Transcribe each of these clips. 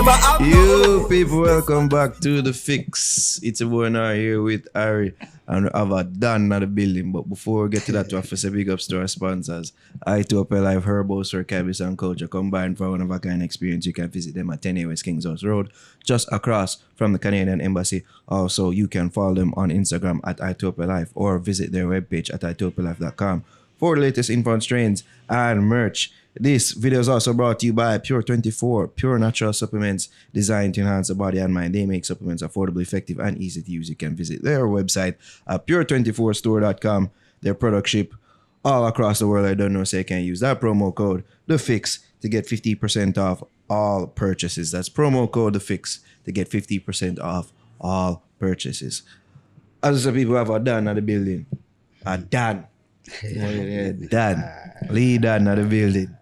never have You people, welcome back to The Fix. It's a boy now here with Ari and we have a Dann at the building. But before we get to that, we have to say big ups to our sponsors. Artiste Life Herbal Store, Cannabis and Culture combined for one of a kind experience. You can visit them at 10 West Kings House Road, just across from the Canadian Embassy. Also, you can follow them on Instagram at Artiste Life or visit their webpage at artistelife.com for the latest info on strains and merch. This video is also brought to you by Pure 24, pure natural supplements designed to enhance the body and mind. They make supplements affordable, effective, and easy to use. You can visit their website at pure24store.com. Their product ship all across the world. I don't know, so you can use that promo code, The Fix, to get 50% off all purchases. That's promo code, The Fix, to get 50% off all purchases. As the people have a Dan at the building. A Dan. Dan. Lee Dan at the building.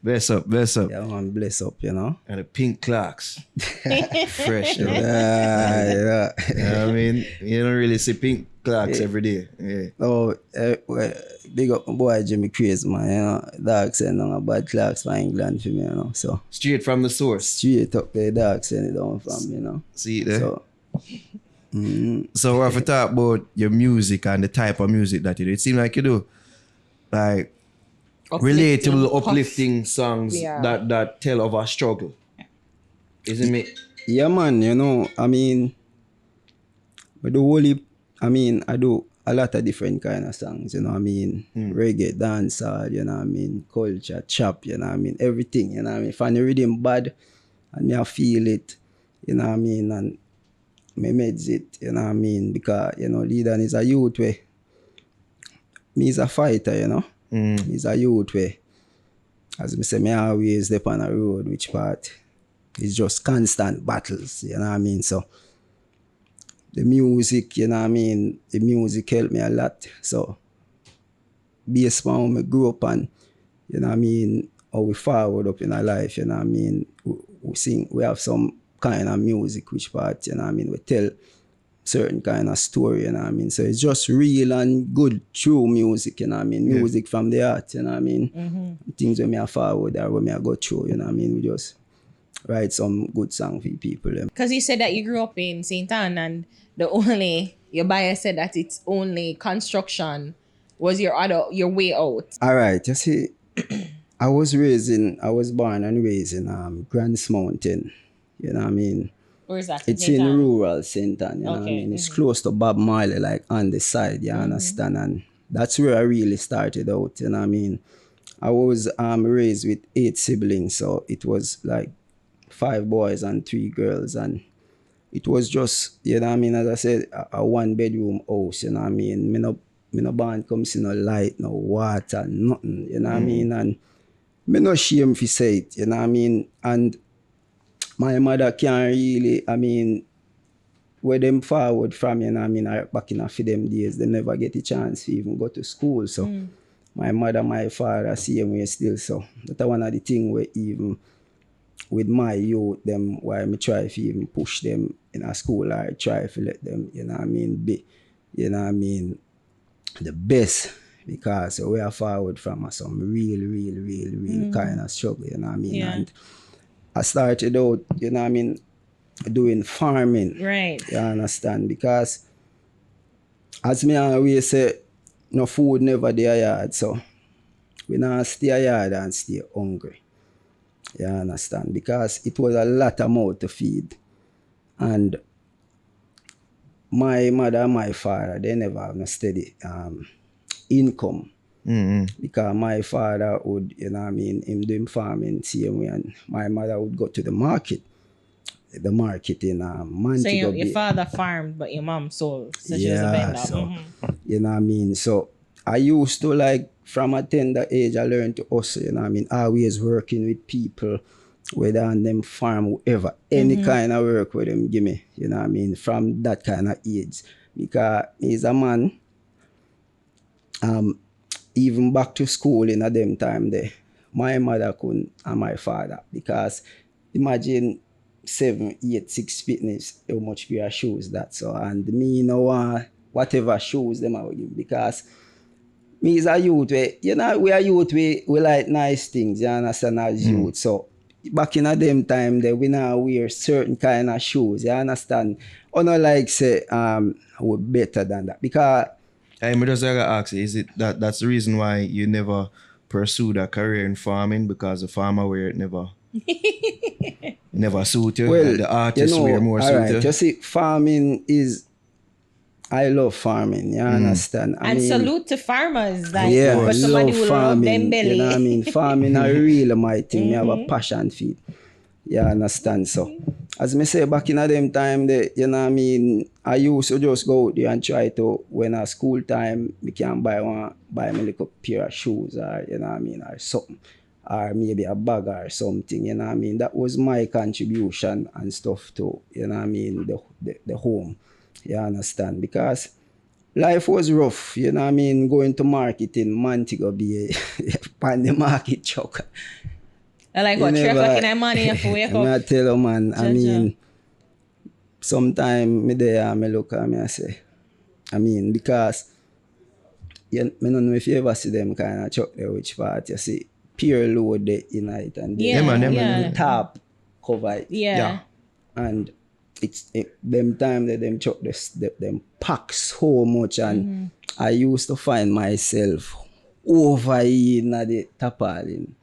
Bless up. Yeah, man, bless up, you know. And the pink clocks. Fresh, you know? Yeah. You know what I mean? You don't really see pink clocks every day. Yeah. Oh, well, big up my boy Jimmy Crazy, man, you know. Dog send on a bad clocks for England for me, you know. So Straight from the source. straight up the dog send it down from, you know. See it there? So So we have to talk about your music and the type of music that you do. It seems like you do like relatable, uplifting songs that tell of our struggle. Isn't it? yeah, man, you know, I mean, I do a lot of different kind of songs, you know what I mean? Reggae, dancehall, you know what I mean? Culture, chop, you know what I mean? Everything, you know what I mean? If I read him bad and me I feel it, you know what I mean? And me meds it, you know what I mean? Because, you know, Lee Dan is a youth way. Me is a fighter, you know? He's a youth way. As me say, me always step on a road, which part is just constant battles, you know what I mean? So, the music, you know what I mean? The music helped me a lot. So, based on how me grew up and, you know what I mean, how we forward up in our life, you know what I mean? We have some kind of music, which part, you know what I mean? We tell certain kind of story, you know what I mean? So it's just real and good, true music, you know what I mean? Music from the heart, you know what I mean? Things when me a forward or when me a go through, you know what I mean? We just write some good song for people. Because you said that you grew up in St. Ann and your buyer said that it's only construction was your way out. All right, you see, I was born and raised in Grants Mountain, you know what I mean? Where is that? It's in rural St. Ann, you know what I mean? It's close to Bob Marley, like on the side, you understand? And that's where I really started out, you know what I mean? I was raised with 8 siblings, so it was like 5 boys and 3 girls, and it was just, you know what I mean, as I said, a 1-bedroom house, you know what I mean? Me no band come see no light, no water, nothing, you know what I mean? And me no shame fi say it, you know what I mean? And my mother can't really, I mean, where them forward from, you know what I mean, back in for them days, they never get a chance to even go to school. So my mother, my father, same way still. So that's one of the things where even with my youth, them, why me try to even push them in a school or try to let them, you know what I mean, be, you know what I mean, the best. Because we are forward from some real kind of struggle, you know what I mean? And I started out, you know what I mean, doing farming. Right. You understand? Because as me always say, no food never there yard, so we not stay yard and stay hungry. You understand? Because it was a lot of mouth to feed. And my mother and my father, they never have no steady income. Because my father would, you know what I mean, him doing farming same way, and my mother would go to the market in Montego So your Bay. father farmed, but your mom sold. So she was a vendor. So, you know what I mean? So I used to, like, from a tender age, I learned to hustle, you know what I mean? Always working with people, whether on them farm, whoever, any kind of work with them give me, you know what I mean? From that kind of age. Because he's a man, even back to school in a them time there, my mother couldn't and my father, because imagine 7, 8, 6 fitness, how much pair of shoes that so, and me you know whatever shoes them I would give, because me is a youth, we are youth, we like nice things, you understand, as youth, so back in a them time that we now wear certain kind of shoes, you understand? Or not like say we're better than that. Because I'm just gonna ask you, is it that's the reason why you never pursued a career in farming, because the farmer wear it never suit you? well, The artist wear more all suit right, you? you see, farming is I love farming, you understand? And salute to farmers. Like, Yeah, for somebody love who love them farming. belly. You know what I mean? Farming are really my thing. Me have a passion for it. You understand? So, as me say, back in a them time, you know what I mean, I used to just go out there and try to, when a school time, we can buy me like a pair of shoes, or, you know what I mean, or something. Or maybe a bag or something, you know what I mean? That was my contribution and stuff to, you know what I mean, the home. You understand? Because life was rough, you know what I mean? Going to market in Montego Bay, on the market truck. I like what, 3 o'clock in the morning you have to wake I up. tell you, man, I Jaja. mean, sometimes me there, I look at me, I say, I mean, because, me don't know if you ever see them kind of truck there, which part, you see, pure load there in it, and Yeah, the top cover it. Yeah. And them time that them truck them pack so much, and I used to find myself over in the tarpaulin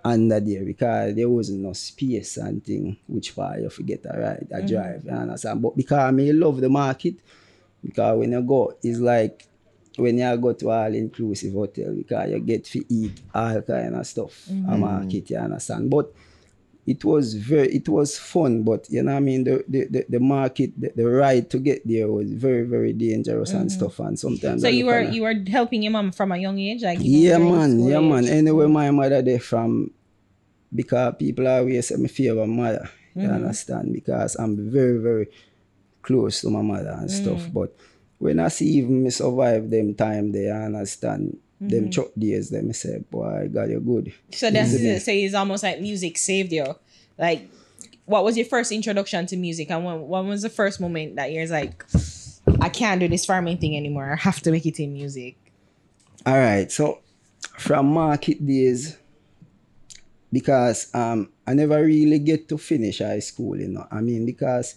under there, because there wasn't no space and thing which part you forget a ride, a drive, you understand? But because I love the market, because when you go, it's like when you go to all inclusive hotel, because you get to eat all kind of stuff a market, you understand? But it was fun, but you know what I mean, the market, the ride to get there was very, very dangerous and stuff, and sometimes So I you look at were helping your mom from a young age? Like yeah during school man. age? Anyway, my mother there from, because people always say me favor mother, you understand? Because I'm very, very close to my mother and stuff. But when I see even me survive them time there, you understand? Them truck days, them say, boy, God, you're good. So that's it. So it's almost like music saved you. Like, what was your first introduction to music, and when was the first moment that you're like, I can't do this farming thing anymore, I have to make it in music? All right, so from market days, because I never really get to finish high school, you know. I mean, because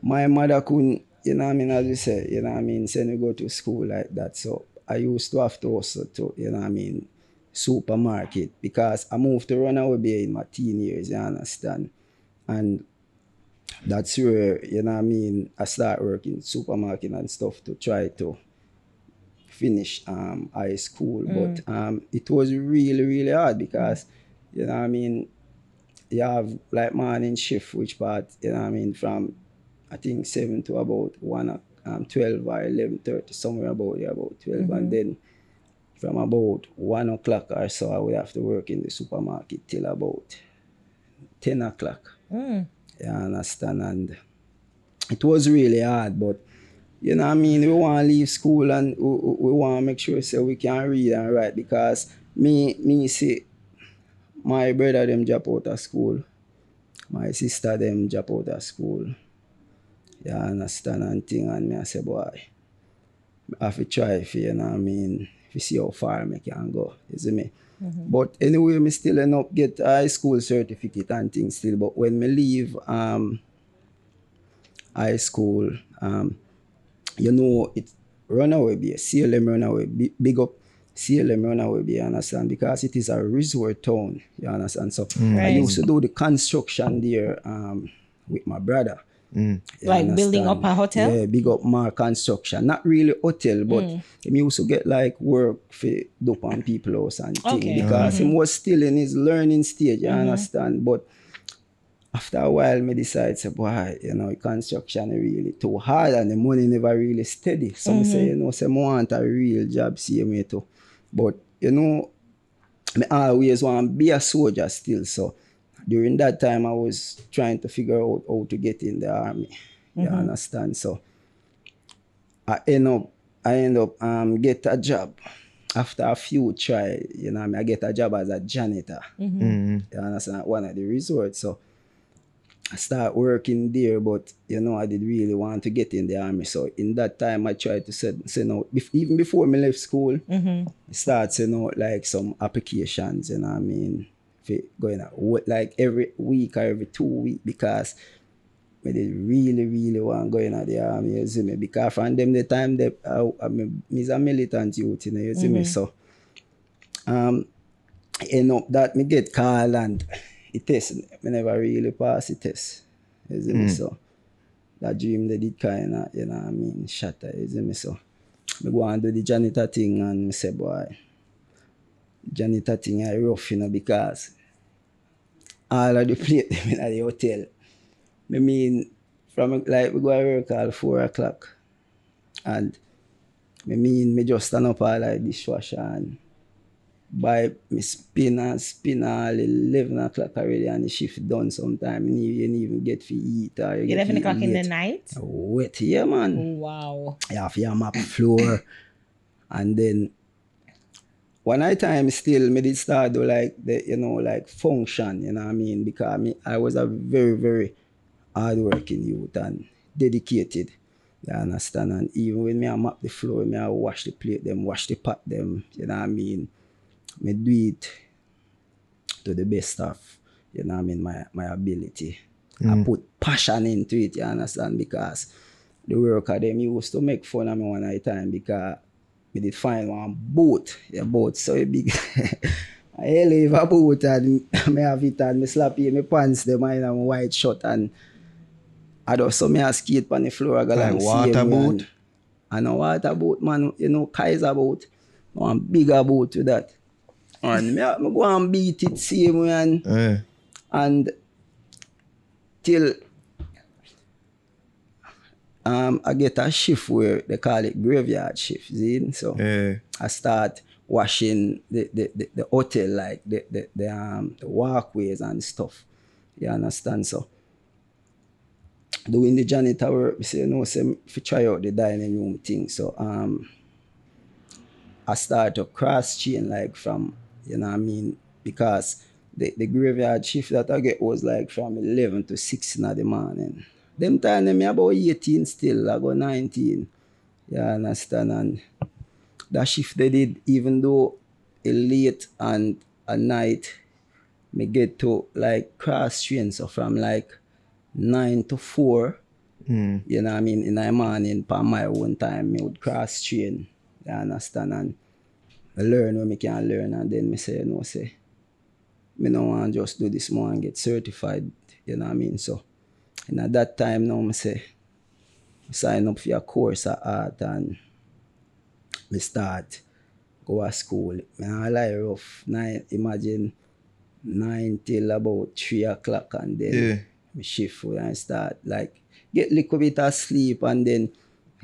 my mother couldn't, you know what I mean, as you say, you know what I mean, send me go to school like that. So I used to have to also to, you know what I mean, supermarket, because I moved to Runaway in my teen years, you understand? And that's where, you know what I mean, I start working supermarket and stuff to try to finish high school. But it was really, really hard, because, you know what I mean, you have like morning shift, which part, you know what I mean, from I think 7 to about 12 or 11:30, somewhere about there, about 12. And then from about 1 o'clock or so, I would have to work in the supermarket till about 10 o'clock. You understand? And it was really hard, but you know what I mean, we want to leave school, and we want to make sure so we can read and write, because me see my brother them drop out of school, my sister them drop out of school. You understand, and thing, and me I say, boy, I have to try for, you know what I mean, to see how far I can go, you see me? But anyway, me still end up get high school certificate and things still. But when me leave high school, you know, it Runaway be CLM Runaway, big up CLM Runaway be, you understand? Because it is a resort town, you understand? So I used to do the construction there with my brother. Like building up a hotel? Yeah, big up more construction. Not really hotel, but he used to get like work for dope on people house and thing, because he was still in his learning stage, you understand? But after a while, me decide, say, boy, you know, construction is really too hard and the money never really steady. So me say, you know, say, I want a real job, see me too. But, you know, I always want to be a soldier still. So during that time, I was trying to figure out how to get in the army. You understand? So I end up get a job. After a few try, you know, I get a job as a janitor. You understand? One of the resorts. So I start working there, but you know, I did really want to get in the army. So in that time, I tried to send out, even before me left school, I started sending out like some applications, you know what I mean, for going out like every week or every 2 weeks because I did really want to go in the army, you see me? Because from them the time that I'm a militant youth, you know, you see me? So end up that me get called and it test. I never really pass the test. You see me? So that dream they did kind of, you know what I mean, shatter, you see me? So I go and do the janitor thing and I say, boy, janitor thing is rough, you know, because all of the plate them in the hotel. I mean, from like we go to work at 4 o'clock and me just stand up all like dishwasher and by me spin all 11 o'clock already and the shift done sometime. You didn't even get to eat or you get 11 o'clock in the night? Wet, yeah, man. Oh, wow. You have to map floor and then one night time still me did start do like the, you know, like function, you know what I mean? Because I was a very hardworking youth and dedicated. You understand? And even when me I map the floor, me I wash the plate them, wash the pot them, you know what I mean? Me do it to the best of, you know what I mean, my ability. I put passion into it, you understand? Because the worker them used to make fun of me one night time because me did find one boat. The boat so big. I leave a boat and me have it and me slap in my pants them and my white shirt and I just saw me a skate on the floor. I go like water boat? And a water boat, man, you know, Kaiser boat. One bigger boat with that. And me go and beat it same way and till I get a shift where they call it graveyard shift, see? So I start washing the hotel, like the walkways and stuff. You understand? So doing the janitor work, we say, you know, say, if you try out the dining room thing. So I start to cross chain like from, you know what I mean, because the graveyard shift that I get was like from 11 to 6 in the morning. Them time me about 18 still, I go 19. You understand? And that shift they did, even though a late and a night, me get to like cross train. So from like 9 to 4, you know what I mean, in the morning, per my own time, me would cross train. You understand? And I learn what I can learn and then me say, no, say, me don't want to just do this more and get certified, you know what I mean? So, and at that time now, I say, sign up for a course of art and me start go to school. I lie rough, imagine 9 till about 3 o'clock and then me shift and start like get little bit of sleep and then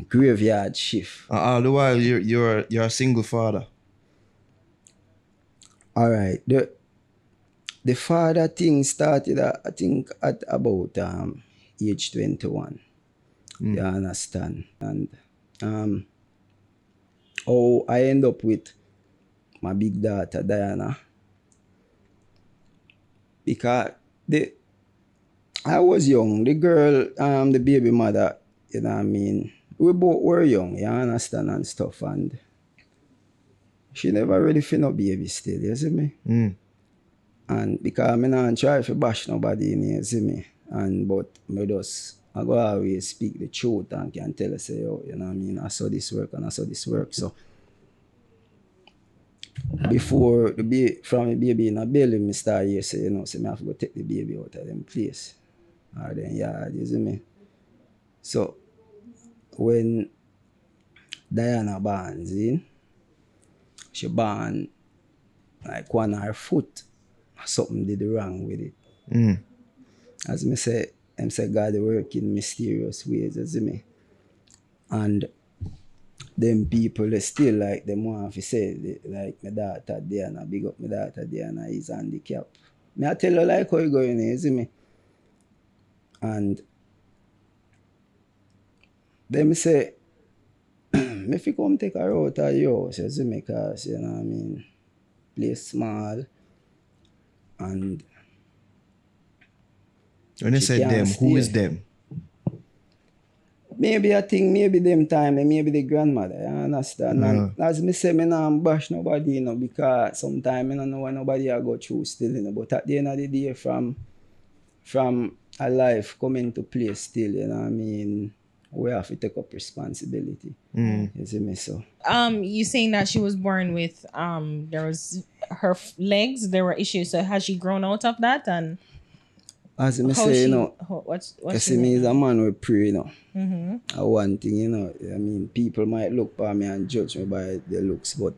graveyard shift. All the while you're a single father. All right. The father thing started, I think, at about age 21. You understand? And how I end up with my big daughter, Diana. Because I was young. The girl, the baby mother, you know what I mean? We both were young, you understand, and stuff. And she never really feel no baby still, you see me? And because I don't try to bash nobody in here, you see me? And but I go always speak the truth and can tell her, say, oh, you know what I mean? I saw this work and I saw this work. So before from the baby in a belly, me start here say, you know, say me have to go take the baby out of them place. Or then yard, you see me? So when Diana born, she born like one of her foot. Something did wrong with it. As me say, God work in mysterious ways, you see me? And them people, they still like them want to say, like my daughter Diana, big up my daughter Diana, is handicapped. Me I tell her like how you going, you see me? And them say, me fi come take her out of your house, you see me? Because, you know what I mean, place small. And when you say them, who is them? maybe I think maybe them time, maybe the grandmother, you understand? And as me say, me not bash nobody, because sometimes I don't know what nobody I go through still, but at the end of the day, from a life coming to place still, we have to take up responsibility. You see me, so. You saying that she was born with there was her legs, there were issues. So has she grown out of that? And as I say, what's you see me is a man who pray, one thing, people might look by me and judge me by the looks, but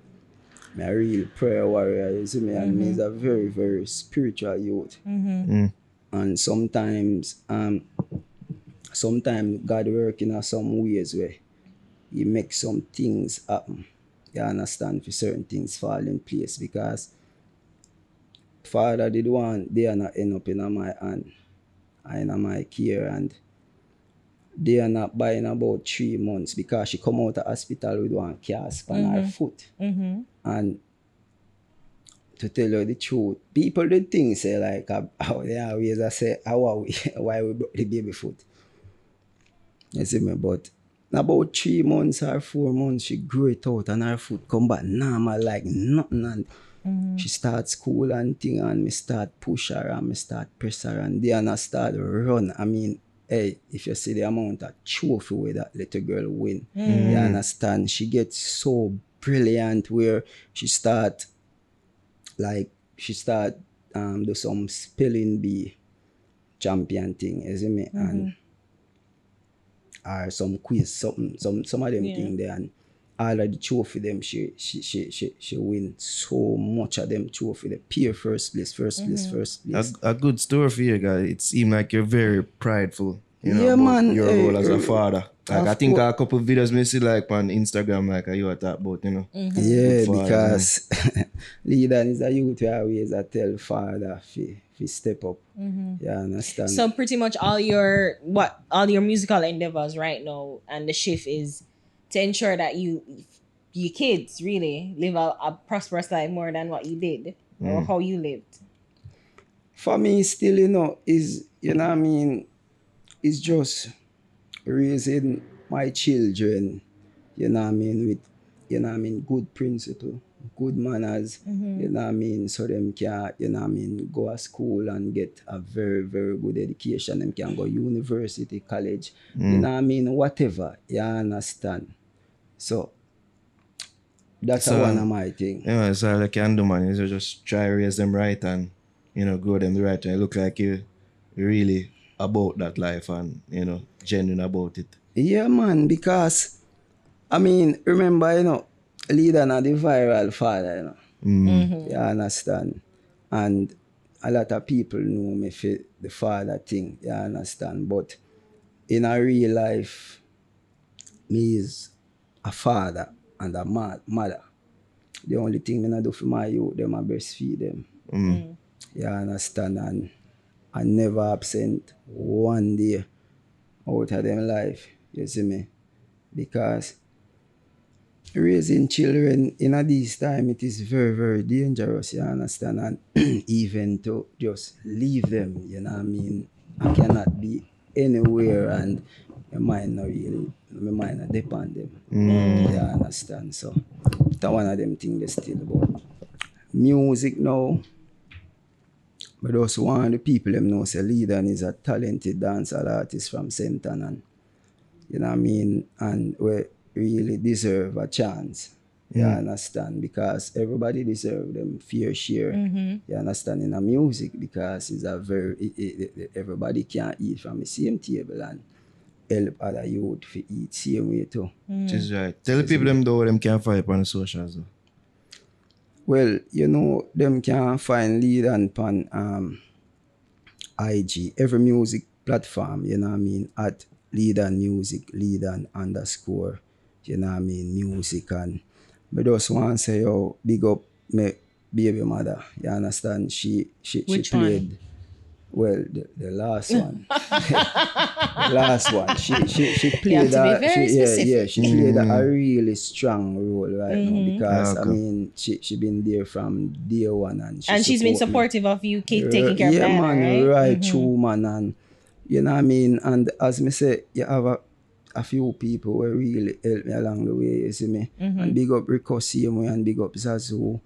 I'm a real prayer warrior, you see me, and me is a very, very spiritual youth. And sometimes God work in some ways where He makes some things happen. You understand, for certain things fall in place, because Father did want they are not end up in my hand and in my care, and they are not by in about 3 months, because she come out of hospital with one cast on her foot. And to tell you the truth, people did think say like how they always say why we broke the baby foot. You see me, but in about 3 months or 4 months she grew it out and her foot come back normal like nothing, and she start school and thing, and me start push her and me start press her, and then I start run. Hey, if you see the amount of trophy where that little girl win, you understand, she gets so brilliant where she start do some spelling bee champion thing, you see me, and or some quiz, some of them thing there, and all of the trophy them she win so much of them trophy, the peer first place. A good story for you guys. It seems like you're very prideful, Yeah, about man, your hey, role as a father. Like I think course. a couple of videos me see like on Instagram, like you are talking about, Yeah, good father, because Lee Dan is a youth who always I tell father fi step up. You understand? So pretty much all your musical endeavors right now, and the shift is to ensure that your kids really live a prosperous life more than what you did or how you lived. For me still, is it's just raising my children, with, good principle, good manners, so them can, go to school and get a very, very good education. Them can go university, college, whatever, you understand. So, that's one of my things. Yeah, it's all I can do, man. Is to just try to raise them right and, grow them the right way. It look like you really about that life and, genuine about it. Yeah, man, because, remember, Lee Dan are the viral father, You understand? And a lot of people know me for the father thing, you understand? But in a real life, me is a father and a mother. The only thing I do for my youth, them I breastfeed them. You understand? And I never absent one day out of them life, you see me? Because raising children in this time, it is very, very dangerous, you understand? And even to just leave them, I cannot be anywhere and my mind not depend them. You understand? So that's one of them things still about music now. But just want the people them know say Lee Dan is a talented dancehall artist from St. Dann, and we really deserve a chance. You understand? Because everybody deserve them fair share. You understand? In a music, because it's a everybody can eat from the same table and help other youth to eat same way too. Which is right. Tell the people them though them can find on the socials though. Well, them can find Lee Dan on IG, every music platform, at Lee Dan Music, Lee Dan _ music. And I just want to say, big up my baby mother, you understand? She played, well, the last one. The last one. She played she played a really strong role right now, because she been there from day one, and she's been supportive of you taking care of Diana, man, right? True, man. And and as me say, you have a few people who really helped me along the way, you see me. And big up Rico same way, and big up Zazu,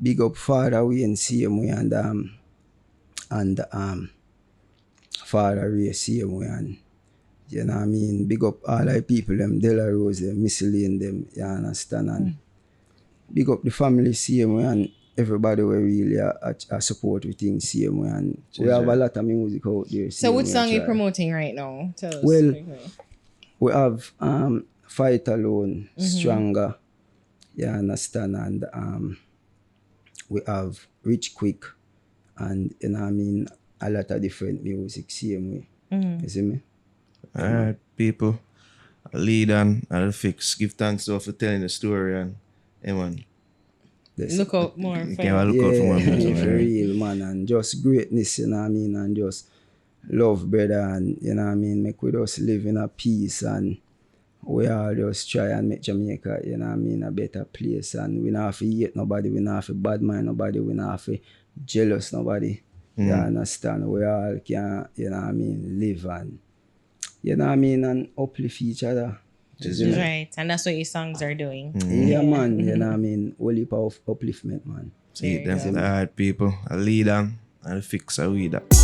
big up Father Wayne same way, and Father Ray same way, and you know what I mean, big up all the people them, Della Rose them, Missy Lane them, you understand, and big up the family same way, and everybody were really a support with things same way, and we have a lot of music out there. So which song are you promoting right now? Tell us. Well, quickly. we have Fight Alone, Stronger, you understand, and we have Rich Quick, and you know what I mean, a lot of different music same way. You see me? Alright, people. Lee Dan and the Fix. Give thanks to her for telling the story, and man. Look out more. You For can look out for more music. For real, man, and just greatness, you know what I mean, and just love, brother, and you know what I mean, make we just live in a peace, and we all just try and make Jamaica, you know what I mean, a better place, and we not have to hate nobody, we not have to bad mind nobody, we not have to jealous nobody. You understand? We all can, you know what I mean, live and, you know what I mean, and uplift each other. Right, and that's what your songs are doing. Yeah, man, you know what I mean, whole heap of upliftment, man. See, There you that's go. alright, people. Lee Dan and the Fix are with that.